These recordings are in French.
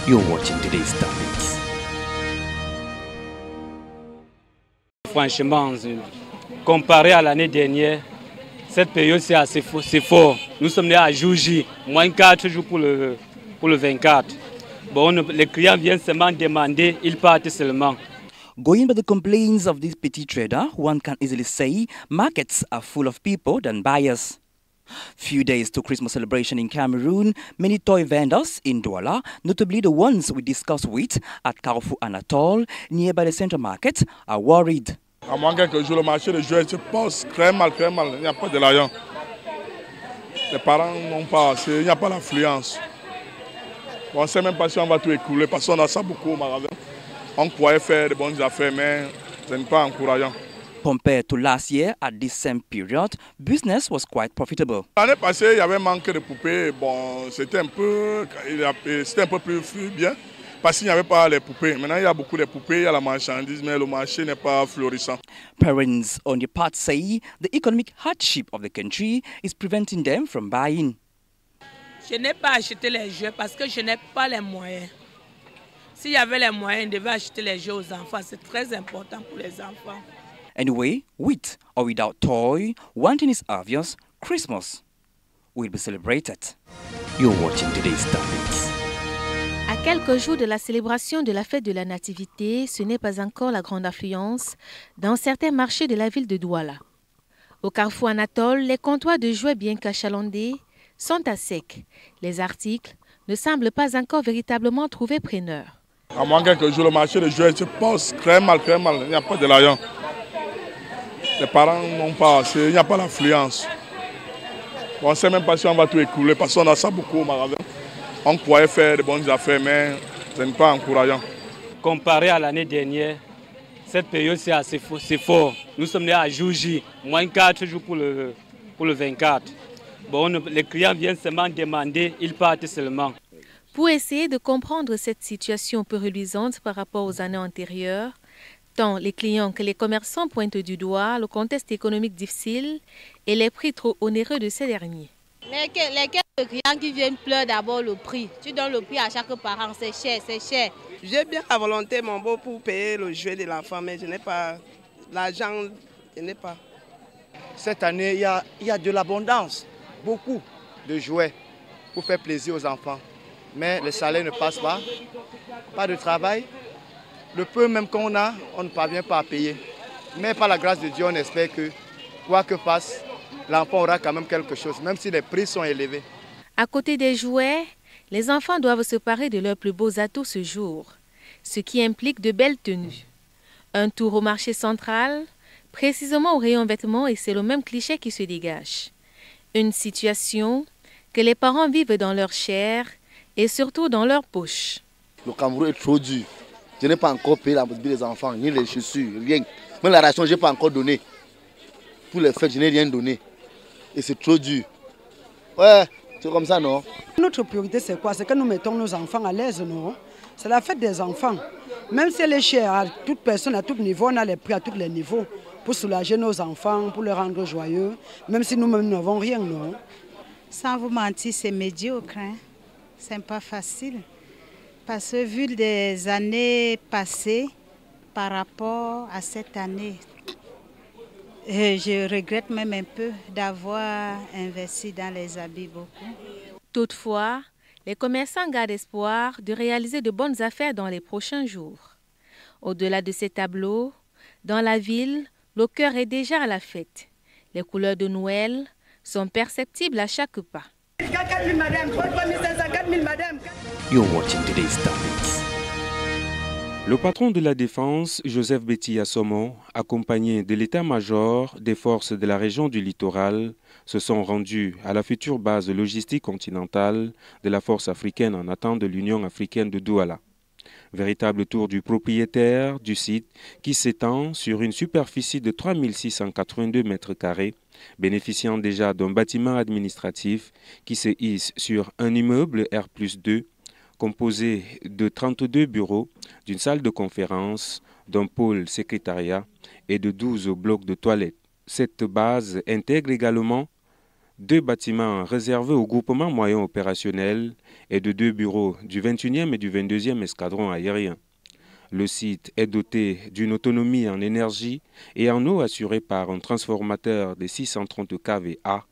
You're watching today's topics. Franchement, comparé à l'année dernière, cette période c'est assez fort. Nous sommes nés à jour J, moins 4 jours pour le 24. Bon, les clients viennent seulement demander, ils partent seulement. Going by the complaints of this petty trader, one can easily say markets are full of people than buyers. Few days to Christmas celebration in Cameroon, many toy vendors in Douala, notably the ones we discussed with at Carrefour Anatole, nearby the central market, are worried. À moins quelques jours, le marché de jouets se passe très mal, il n'y a pas de l'argent. Les parents n'ont pas assez, il n'y a pas l'affluence. On ne sait même pas si on va tout écouler parce qu'on a ça beaucoup au magasin. On croyait faire de bonnes affaires, mais ce n'est pas encourageant. Compared to last year, at this same period, business was quite profitable. L'année passée, il y avait un manque de poupées. Bon, c'était un peu plus bien parce qu'il n'y avait pas les poupées. Maintenant, il y a beaucoup de poupées, il y a la marchandise, mais le marché n'est pas florissant. Parents on the part say the economic hardship of the country is preventing them from buying. Je n'ai pas acheté les jeux parce que je n'ai pas les moyens. S'il y avait les moyens, je devais acheter les jeux aux enfants. C'est très important pour les enfants. Anyway, with or without toy, one thing is obvious: Christmas will be celebrated. You're watching today's topics. À quelques jours de la célébration de la fête de la Nativité, ce n'est pas encore la grande affluence dans certains marchés de la ville de Douala. Au Carrefour Anatole, les comptoirs de jouets bien qu'achalandés sont à sec. Les articles ne semblent pas encore véritablement trouver preneur. À moins quelques jours, le marché de jouets se passe très mal, il n'y a pas de l'argent. Les parents n'ont pas assez, il n'y a pas l'affluence. On ne sait même pas si on va tout écouler parce qu'on a ça beaucoup au magasin. On croyait faire de bonnes affaires, mais ce n'est pas encourageant. Comparé à l'année dernière, cette période c'est assez fort. Nous sommes nés à jour J, moins 4 jours pour le 24. Bon, les clients viennent seulement demander, ils partent seulement. Pour essayer de comprendre cette situation peu reluisante par rapport aux années antérieures, tant les clients que les commerçants pointent du doigt le contexte économique difficile et les prix trop onéreux de ces derniers. Les quelques clients qui viennent pleurent d'abord le prix. Tu donnes le prix à chaque parent, c'est cher, c'est cher. J'ai bien la volonté, mon beau, pour payer le jouet de l'enfant, mais je n'ai pas l'argent, je n'ai pas. Cette année, il y a de l'abondance, beaucoup de jouets pour faire plaisir aux enfants. Mais le salaire ne passe pas de travail. Le peu même qu'on a, on ne parvient pas à payer. Mais par la grâce de Dieu, on espère que, quoi que fasse, l'enfant aura quand même quelque chose, même si les prix sont élevés. À côté des jouets, les enfants doivent se parer de leurs plus beaux atouts ce jour, ce qui implique de belles tenues. Un tour au marché central, précisément au rayon vêtements, et c'est le même cliché qui se dégage. Une situation que les parents vivent dans leur chair et surtout dans leur poche. Le Cameroun est trop dur. Je n'ai pas encore payé la mobilité des enfants, ni les chaussures, rien. Même la ration, je n'ai pas encore donné. Pour les fêtes, je n'ai rien donné. Et c'est trop dur. Ouais, c'est comme ça, non? Notre priorité, c'est quoi? C'est que nous mettons nos enfants à l'aise, non? C'est la fête des enfants. Même si elle est chère à toute personne, à tout niveau, on a les prix à tous les niveaux pour soulager nos enfants, pour les rendre joyeux, même si nous-mêmes n'avons rien, non? Sans vous mentir, c'est médiocre, hein? C'est pas facile. Parce que vu les années passées par rapport à cette année, je regrette même un peu d'avoir investi dans les habits beaucoup. Toutefois, les commerçants gardent espoir de réaliser de bonnes affaires dans les prochains jours. Au-delà de ces tableaux, dans la ville, le cœur est déjà à la fête. Les couleurs de Noël sont perceptibles à chaque pas. You're watching today's topics. Le patron de la Défense, Joseph Betty Assomo, accompagné de l'état-major des forces de la région du littoral, se sont rendus à la future base logistique continentale de la force africaine en attente de l'Union africaine de Douala. Véritable tour du propriétaire du site qui s'étend sur une superficie de 3682 mètres carrés, bénéficiant déjà d'un bâtiment administratif qui se hisse sur un immeuble R+2 composé de 32 bureaux, d'une salle de conférence, d'un pôle secrétariat et de 12 blocs de toilettes. Cette base intègre également 2 bâtiments réservés au groupement moyen opérationnel et de 2 bureaux du 21e et du 22e escadron aérien. Le site est doté d'une autonomie en énergie et en eau assurée par un transformateur de 630 kVA,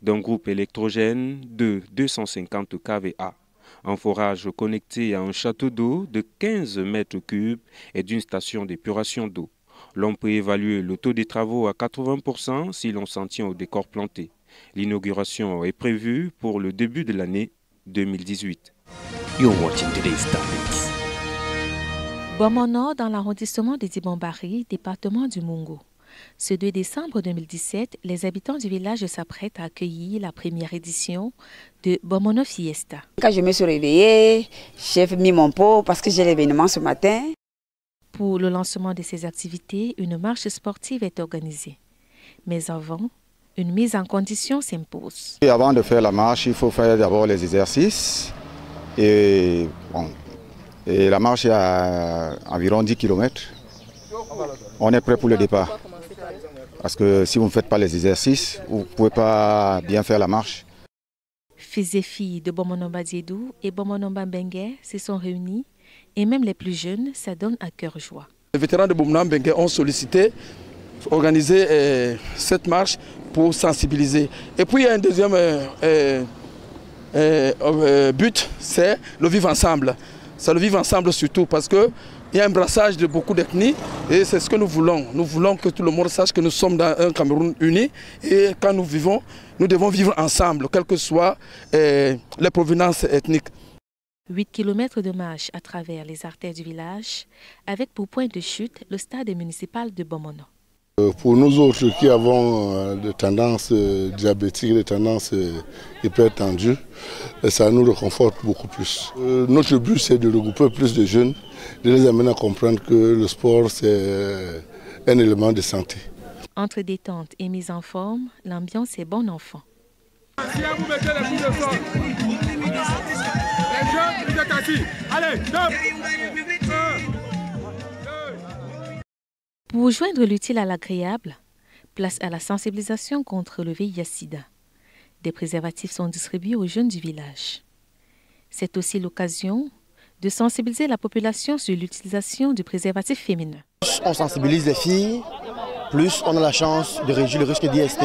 d'un groupe électrogène de 250 kVA, un forage connecté à un château d'eau de 15 mètres cubes et d'une station d'épuration d'eau. L'on peut évaluer le taux des travaux à 80% si l'on s'en tient au décor planté. L'inauguration est prévue pour le début de l'année 2018. You're watching today's topics. Bomono dans l'arrondissement de Dibambari, département du Mungo. Ce 2 décembre 2017, les habitants du village s'apprêtent à accueillir la première édition de Bomono Fiesta. Quand je me suis réveillée, j'ai mis mon pot parce que j'ai l'événement ce matin. Pour le lancement de ces activités, une marche sportive est organisée. Mais avant, une mise en condition s'impose. Avant de faire la marche, il faut faire d'abord les exercices. Et la marche est à environ 10 km. On est prêt pour le départ. Parce que si vous ne faites pas les exercices, vous ne pouvez pas bien faire la marche. Fils et filles de Bomonomba Diédou et Bomonomba Bengue se sont réunis et même les plus jeunes s'adonnent à cœur joie. Les vétérans de Bomonomba Bengue ont sollicité organiser cette marche pour sensibiliser. Et puis il y a un deuxième but, c'est le vivre ensemble. C'est le vivre ensemble surtout parce qu'il y a un brassage de beaucoup d'ethnies et c'est ce que nous voulons. Nous voulons que tout le monde sache que nous sommes dans un Cameroun uni et quand nous vivons, nous devons vivre ensemble, quelles que soient les provenances ethniques. 8 km de marche à travers les artères du village, avec pour point de chute le stade municipal de Bomono. Pour nous autres qui avons des tendances diabétiques, des tendances hypertendues, ça nous réconforte beaucoup plus. Notre but, c'est de regrouper plus de jeunes, de les amener à comprendre que le sport, c'est un élément de santé. Entre détente et mise en forme, l'ambiance est bon enfant. Si vous mettez les coups de force, les jeunes, vous êtes assis. Allez, Pour joindre l'utile à l'agréable, place à la sensibilisation contre le VIH-Sida. Des préservatifs sont distribués aux jeunes du village. C'est aussi l'occasion de sensibiliser la population sur l'utilisation du préservatif féminin. On sensibilise les filles, plus on a la chance de réduire le risque d'IST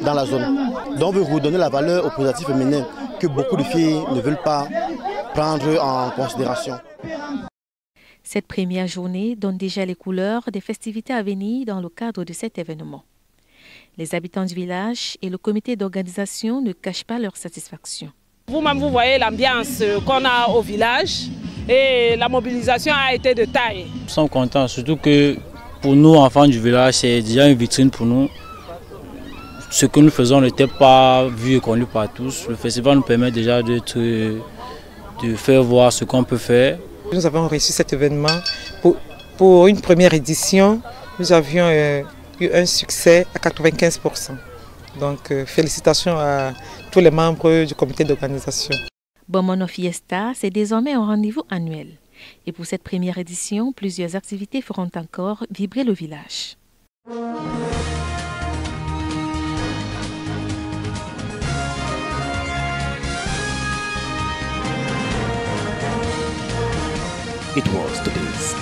dans la zone. Donc on veut redonner la valeur au préservatif féminin que beaucoup de filles ne veulent pas prendre en considération. Cette première journée donne déjà les couleurs des festivités à venir dans le cadre de cet événement. Les habitants du village et le comité d'organisation ne cachent pas leur satisfaction. Vous-même, vous voyez l'ambiance qu'on a au village et la mobilisation a été de taille. Nous sommes contents, surtout que pour nous, enfants du village, c'est déjà une vitrine pour nous. Ce que nous faisons n'était pas vu et connu par tous. Le festival nous permet déjà de faire voir ce qu'on peut faire. Nous avons reçu cet événement pour une première édition. Nous avions eu un succès à 95%. Donc félicitations à tous les membres du comité d'organisation. Bomono Fiesta, c'est désormais un rendez-vous annuel. Et pour cette première édition, plusieurs activités feront encore vibrer le village. It was today's